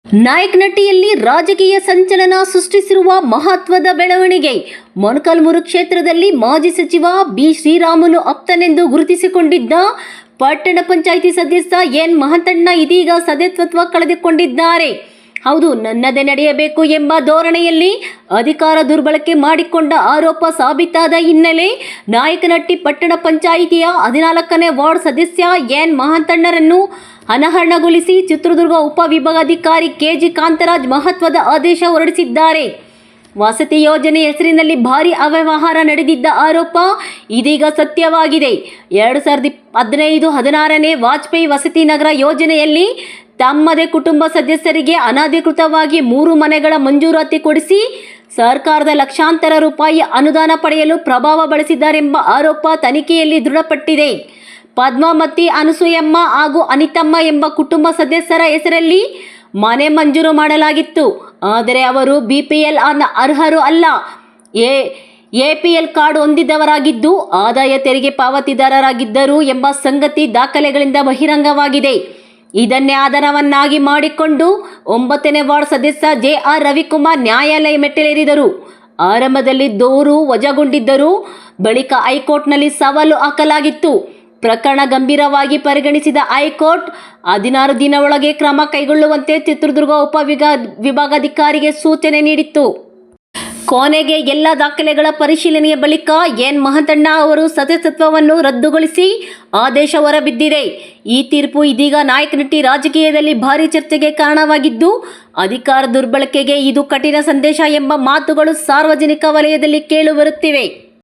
ನಾಯಕನಹಟ್ಟಿಯಲ್ಲಿ ರಾಜಕೀಯ ಸಂಚಲನ ಸೃಷ್ಟಿಸಿರುವ ಮಹತ್ವದ ಬೆಳವಣಿಗೆ. ಮೊಳಕಾಲ್ಮೂರು ಕ್ಷೇತ್ರದಲ್ಲಿ ಮಾಜಿ ಸಚಿವ ಬಿ ಶ್ರೀರಾಮುಲು ಆಪ್ತನೆಂದು ಗುರುತಿಸಿಕೊಂಡಿದ್ದ ಪಟ್ಟಣ ಪಂಚಾಯಿತಿ ಸದಸ್ಯ ಎನ್ ಮಹಂತಣ್ಣ ಇದೀಗ ಸದಸ್ಯತ್ವ ಕಳೆದುಕೊಂಡಿದ್ದಾರೆ. ಹೌದು, ನನ್ನದೇ ನಡೆಯಬೇಕು ಎಂಬ ಧೋರಣೆಯಲ್ಲಿ ಅಧಿಕಾರ ದುರ್ಬಳಕೆ ಮಾಡಿಕೊಂಡ ಆರೋಪ ಸಾಬೀತಾದ ಹಿನ್ನೆಲೆ ನಾಯಕನಹಟ್ಟಿ ಪಟ್ಟಣ ಪಂಚಾಯಿತಿಯ 14ನೇ ವಾರ್ಡ್ ಸದಸ್ಯ ಎನ್ ಮಹಂತಣ್ಣರನ್ನು ಅನರ್ಹಗೊಳಿಸಿ ಚಿತ್ರದುರ್ಗ ಉಪವಿಭಾಗಾಧಿಕಾರಿ ಕೆಜಿ ಕಾಂತರಾಜ್ ಮಹತ್ವದ ಆದೇಶ ಹೊರಡಿಸಿದ್ದಾರೆ. ವಸತಿ ಯೋಜನೆ ಹೆಸರಿನಲ್ಲಿ ಭಾರೀ ಅವ್ಯವಹಾರ ನಡೆದಿದ್ದ ಆರೋಪ ಇದೀಗ ಸತ್ಯವಾಗಿದೆ. 2015-16ನೇ ವಾಜಪೇಯಿ ವಸತಿ ನಗರ ಯೋಜನೆಯಲ್ಲಿ ತಮ್ಮದೇ ಕುಟುಂಬ ಸದಸ್ಯರಿಗೆ ಅನಧಿಕೃತವಾಗಿ 3 ಮನೆಗಳ ಮಂಜೂರಾತಿ ಕೊಡಿಸಿ ಸರ್ಕಾರದ ಲಕ್ಷಾಂತರ ರೂಪಾಯಿ ಅನುದಾನ ಪಡೆಯಲು ಪ್ರಭಾವ ಬಳಸಿದ್ದಾರೆಂಬ ಆರೋಪ ತನಿಖೆಯಲ್ಲಿ ದೃಢಪಟ್ಟಿದೆ. ಪದ್ಮಾವತಿ, ಅನಸೂಯಮ್ಮ ಹಾಗೂ ಅನಿತಮ್ಮ ಎಂಬ ಕುಟುಂಬ ಸದಸ್ಯರ ಹೆಸರಲ್ಲಿ ಮನೆ ಮಂಜೂರು ಮಾಡಲಾಗಿತ್ತು. ಆದರೆ ಅವರು BPL ಅರ್ಹರು ಅಲ್ಲ, APL ಕಾರ್ಡ್ ಹೊಂದಿದವರಾಗಿದ್ದು ಆದಾಯ ತೆರಿಗೆ ಪಾವತಿದಾರರಾಗಿದ್ದರು ಎಂಬ ಸಂಗತಿ ದಾಖಲೆಗಳಿಂದ ಬಹಿರಂಗವಾಗಿದೆ. ಇದನ್ನೇ ಆಧಾರವನ್ನಾಗಿ ಮಾಡಿಕೊಂಡು 9ನೇ ವಾರ್ಡ್ ಸದಸ್ಯ JR ರವಿಕುಮಾರ್ ನ್ಯಾಯಾಲಯ ಮೆಟ್ಟಿಲೇರಿದರು. ಆರಂಭದಲ್ಲಿ ದೂರು ವಜಾಗೊಂಡಿದ್ದರು. ಬಳಿಕ ಹೈಕೋರ್ಟ್ನಲ್ಲಿ ಸವಾಲು ಹಾಕಲಾಗಿತ್ತು. ಪ್ರಕರಣ ಗಂಭೀರವಾಗಿ ಪರಿಗಣಿಸಿದ ಹೈಕೋರ್ಟ್ 16 ದಿನ ಒಳಗೆ ಕ್ರಮ ಕೈಗೊಳ್ಳುವಂತೆ ಚಿತ್ರದುರ್ಗ ಉಪವಿಭಾಗಾಧಿಕಾರಿಗೆ ಸೂಚನೆ ನೀಡಿತ್ತು. ಕೊನೆಗೆ ಎಲ್ಲ ದಾಖಲೆಗಳ ಪರಿಶೀಲನೆಯ ಬಳಿಕ ಎನ್ ಮಹಂತಣ್ಣ ಅವರು ಸದಸ್ಯತ್ವವನ್ನು ರದ್ದುಗೊಳಿಸಿ ಆದೇಶ ಹೊರಬಿದ್ದಿದೆ. ಈ ತೀರ್ಪು ಇದೀಗ ನಾಯಕನಹಟ್ಟಿ ರಾಜಕೀಯದಲ್ಲಿ ಭಾರೀ ಚರ್ಚೆಗೆ ಕಾರಣವಾಗಿದ್ದು, ಅಧಿಕಾರ ದುರ್ಬಳಕೆಗೆ ಇದು ಕಠಿಣ ಸಂದೇಶ ಎಂಬ ಮಾತುಗಳು ಸಾರ್ವಜನಿಕ ವಲಯದಲ್ಲಿ ಕೇಳಿಬರುತ್ತಿವೆ.